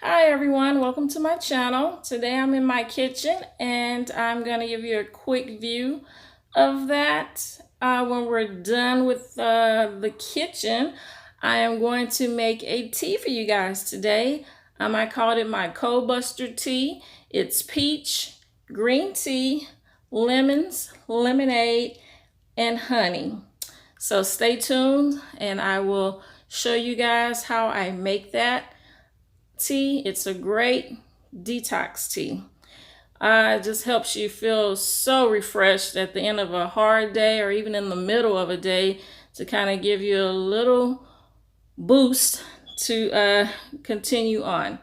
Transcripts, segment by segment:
Hi everyone, welcome to my channel. Today I'm in my kitchen and I'm going to give you a quick view of that. When we're done with the kitchen, I am going to make a tea for you guys today. I called it my cold buster tea. It's peach, green tea, lemons, lemonade, and honey. So stay tuned and I will show you guys how I make that tea. It's a great detox tea. It just helps you feel so refreshed at the end of a hard day or even in the middle of a day to kind of give you a little boost to continue on.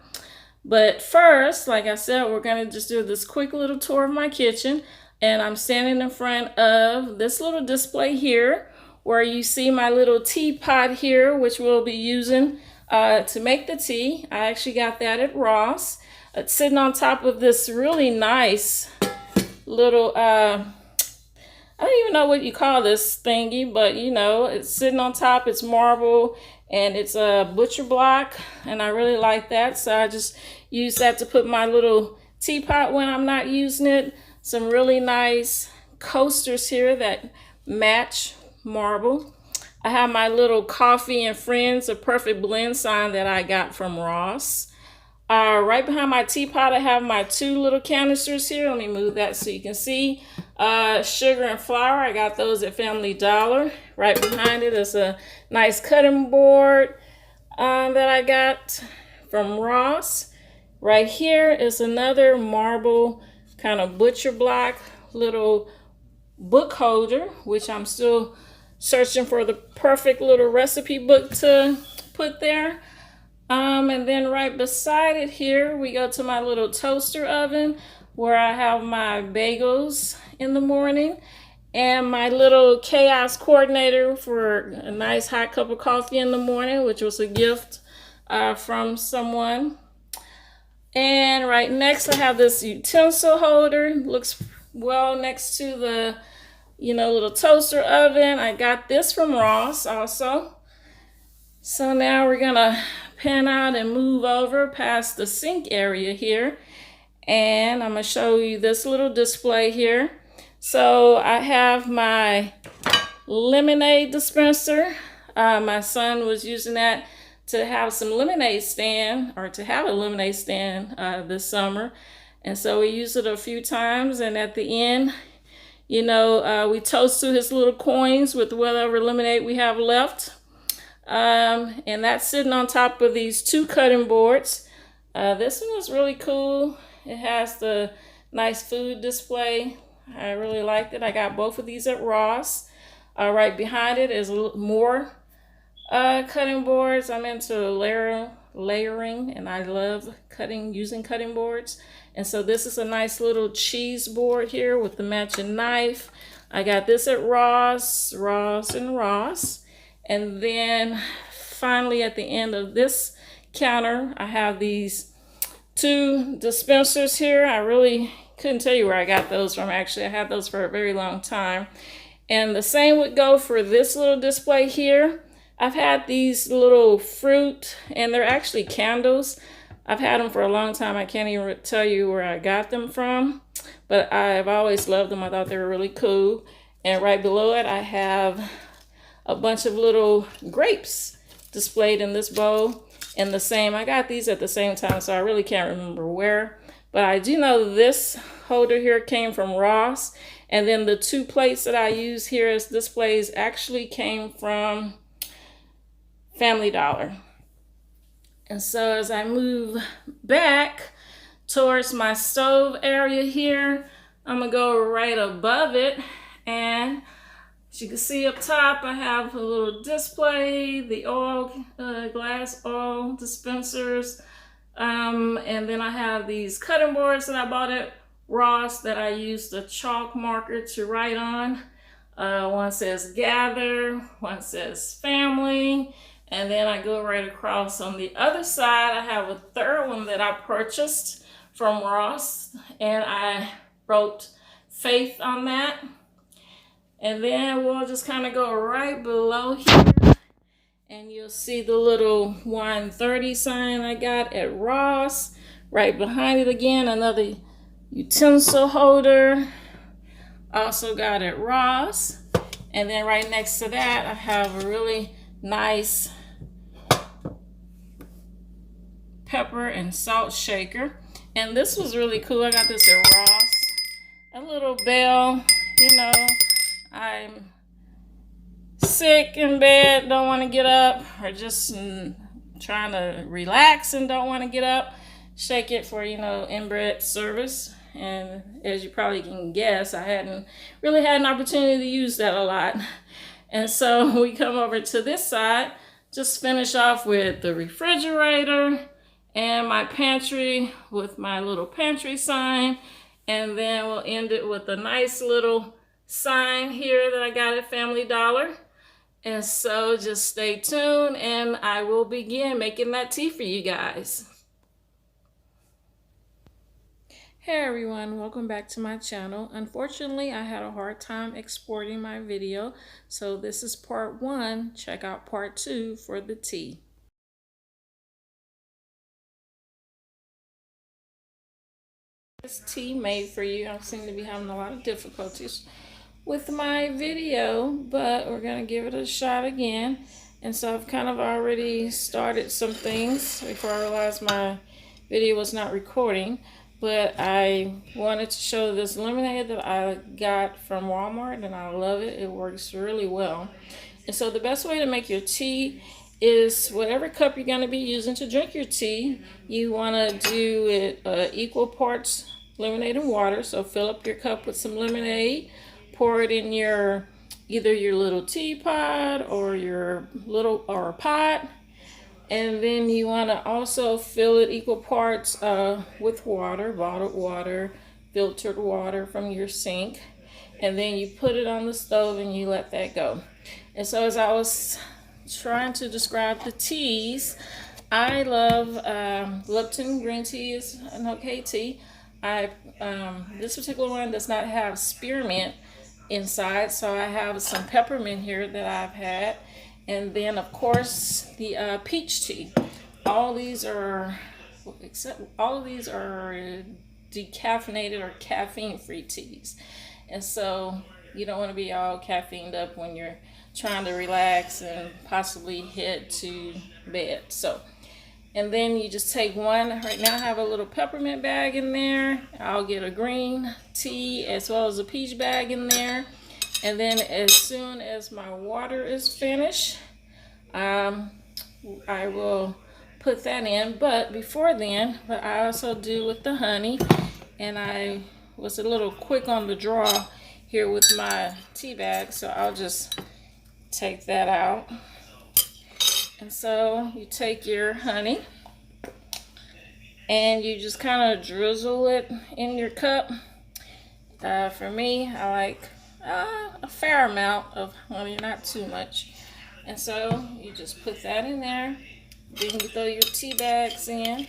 But first, like I said, we're going to just do this quick little tour of my kitchen. And I'm standing in front of this little display here where you see my little teapot here, which we'll be using to make the tea. I actually got that at Ross. It's sitting on top of this really nice little, I don't even know what you call this thingy, but you know, it's sitting on top, it's marble, and it's a butcher block, and I really like that. So I just use that to put my little teapot when I'm not using it. Some really nice coasters here that match marble. I have my little Coffee and Friends, a perfect blend sign that I got from Ross. Right behind my teapot, I have my two little canisters here. Let me move that so you can see. Sugar and flour, I got those at Family Dollar. Right behind it is a nice cutting board that I got from Ross. Right here is another marble kind of butcher block little book holder, which I'm still searching for the perfect little recipe book to put there. And then right beside it here, we go to my little toaster oven where I have my bagels in the morning and my little chaos coordinator for a nice hot cup of coffee in the morning, which was a gift from someone. And right next, I have this utensil holder. Looks well next to the, little toaster oven. I got this from Ross also. So now we're gonna pan out and move over past the sink area here. And I'm gonna show you this little display here. So I have my lemonade dispenser. My son was using that to have some lemonade stand, or to have a lemonade stand this summer. And so we used it a few times, and at the end, we toast to his little coins with whatever lemonade we have left. And that's sitting on top of these two cutting boards. This one is really cool. It has the nice food display. I really liked it. I got both of these at Ross. Right behind it is more cutting boards. I'm into layering, and I love using cutting boards. And so this is a nice little cheese board here with the matching knife. I got this at Ross. And then finally at the end of this counter, I have these two dispensers here. I really couldn't tell you where I got those from. Actually, I had those for a very long time. And the same would go for this little display here. I've had these little fruit, and they're actually candles. I've had them for a long time. I can't even tell you where I got them from, but I've always loved them. I thought they were really cool. And right below it, I have a bunch of little grapes displayed in this bowl. And the same, I got these at the same time, so I really can't remember where. But I do know this holder here came from Ross. And then the two plates that I use here as displays actually came from Family Dollar. And so as I move back towards my stove area here, I'm gonna go right above it, and as you can see up top, I have a little display, the oil, glass oil dispensers, and then I have these cutting boards that I bought at Ross that I used a chalk marker to write on. One says gather, one says family, and then I go right across on the other side. I have a third one that I purchased from Ross, and I wrote faith on that. And then we'll just kind of go right below here, And you'll see the little 130 sign I got at Ross. Right behind it again, another utensil holder. Also got at Ross. And then right next to that, I have a really nice pepper and salt shaker. And this was really cool. I got this at Ross. A little bell, you know, I'm sick in bed, don't want to get up, or just trying to relax and don't want to get up. Shake it for, you know, in-bed service. And as you probably can guess, I hadn't really had an opportunity to use that a lot. And so we come over to this side, just finish off with the refrigerator and my pantry with my little pantry sign. And then we'll end it with a nice little sign here that I got at Family Dollar. And so just stay tuned and I will begin making that tea for you guys. Hey everyone, welcome back to my channel. Unfortunately, I had a hard time exporting my video, so this is part 1. Check out part 2 for the tea. This tea made for you. I seem to be having a lot of difficulties with my video, but we're going to give it a shot again. And so I've kind of already started some things before I realized my video was not recording. But I wanted to show this lemonade that I got from Walmart, and I love it. It works really well. And so the best way to make your tea is whatever cup you're going to be using to drink your tea, you want to do it equal parts lemonade and water. So fill up your cup with some lemonade, pour it in your either your little teapot or your little pot. And then you want to also fill it equal parts with water, bottled water, filtered water from your sink. And then you put it on the stove and you let that go. And so as I was trying to describe the teas, I love Lipton green tea is an okay tea. This particular one does not have spearmint inside, so I have some peppermint here that I've had. And then, of course, the peach tea. All of these are decaffeinated or caffeine-free teas. And so you don't want to be all caffeined up when you're trying to relax and possibly head to bed. So, and then you just take one. Right now I have a little peppermint bag in there. I'll get a green tea as well as a peach bag in there. And then as soon as my water is finished, I will put that in. But before then, what I also do with the honey, and I was a little quick on the draw here with my tea bag, so I'll just take that out. And so you take your honey and you just kind of drizzle it in your cup. For me, I like a fair amount of honey, not too much. And so you just put that in there. Then you throw your tea bags in.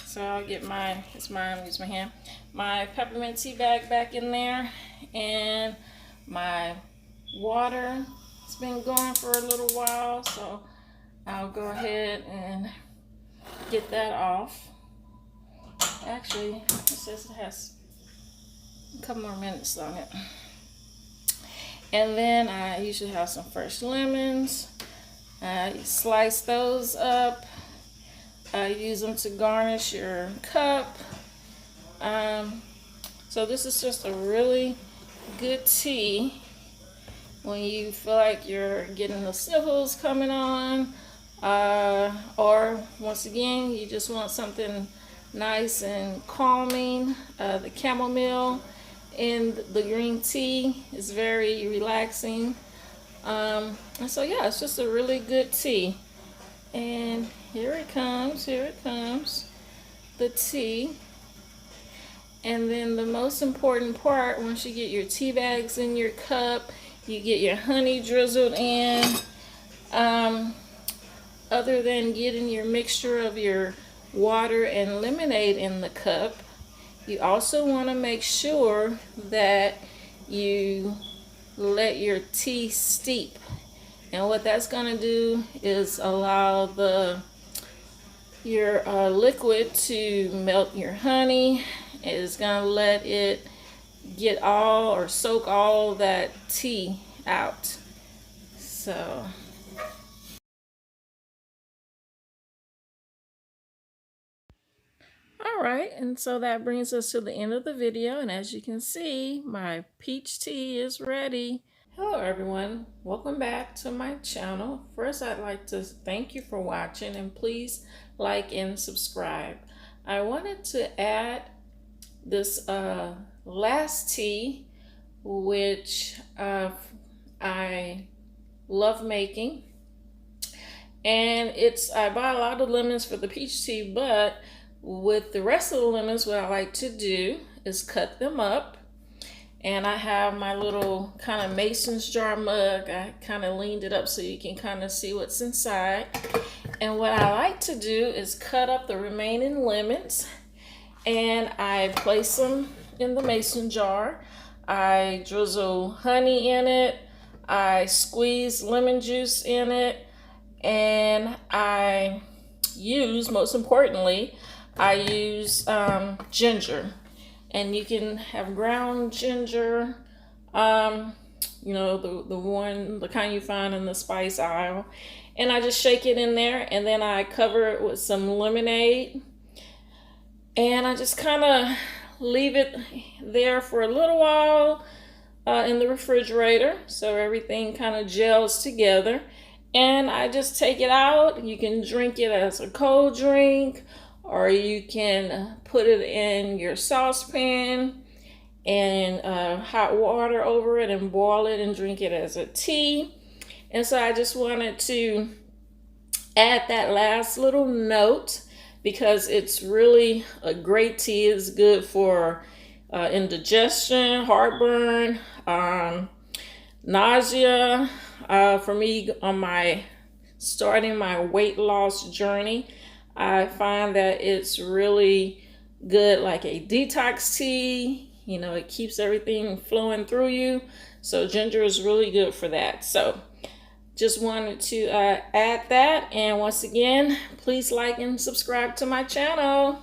So I'll get my hand. My peppermint tea bag back in there. And my water has been going for a little while. So I'll go ahead and get that off. Actually, it says it has a couple more minutes on it. And then I usually have some fresh lemons. You slice those up. Use them to garnish your cup. So this is just a really good tea when you feel like you're getting the sniffles coming on, or once again you just want something nice and calming. The chamomile in the green tea is very relaxing. And so yeah, it's just a really good tea. And here it comes, the tea. And then the most important part, once you get your tea bags in your cup, you get your honey drizzled in. Other than getting your mixture of your water and lemonade in the cup, you also want to make sure that you let your tea steep. And what that's going to do is allow your liquid to melt your honey. It's going to let it get all or soak all that tea out. So all right, and so that brings us to the end of the video, and as you can see, my peach tea is ready. Hello everyone, welcome back to my channel. First, I'd like to thank you for watching, and please like and subscribe. I wanted to add this last tea, which I love making, and I buy a lot of lemons for the peach tea, but with the rest of the lemons, what I like to do is cut them up. And I have my little kind of Mason's jar mug. I kind of leaned it up so you can kind of see what's inside. And what I like to do is cut up the remaining lemons, and I place them in the mason jar. I drizzle honey in it. I squeeze lemon juice in it. And I use, most importantly, I use ginger. And you can have ground ginger, you know, the kind you find in the spice aisle. And I just shake it in there, and then I cover it with some lemonade. And I just kind of leave it there for a little while in the refrigerator so everything kind of gels together. And I just take it out. You can drink it as a cold drink, or you can put it in your saucepan and hot water over it and boil it and drink it as a tea. And so I just wanted to add that last little note because it's really a great tea. It's good for indigestion, heartburn, nausea. For me, on starting my weight loss journey, I find that it's really good, like a detox tea. You know, it keeps everything flowing through you. So ginger is really good for that. So just wanted to add that. And once again, please like and subscribe to my channel.